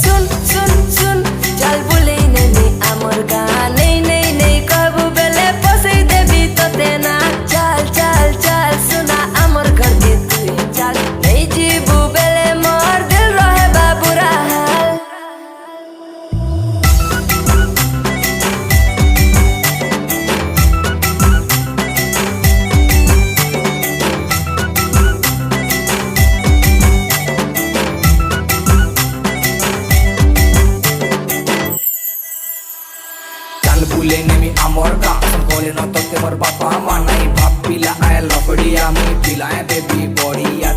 सुन सुन सुन चल बोले नहीं आमर गाँ नहीं नहीं नहीं कबू बेले पसै देवी तो तेना चल चल चल सुना आमर घर के तू चल नहीं जीबू बेले मोर दिल रहे बाबूरा हाल बुले नेमी आमर गाँ संकोले न तो तेमर बापा मानाई बाप पिला आए लपड़िया मी पिलाए बेबी बड़िया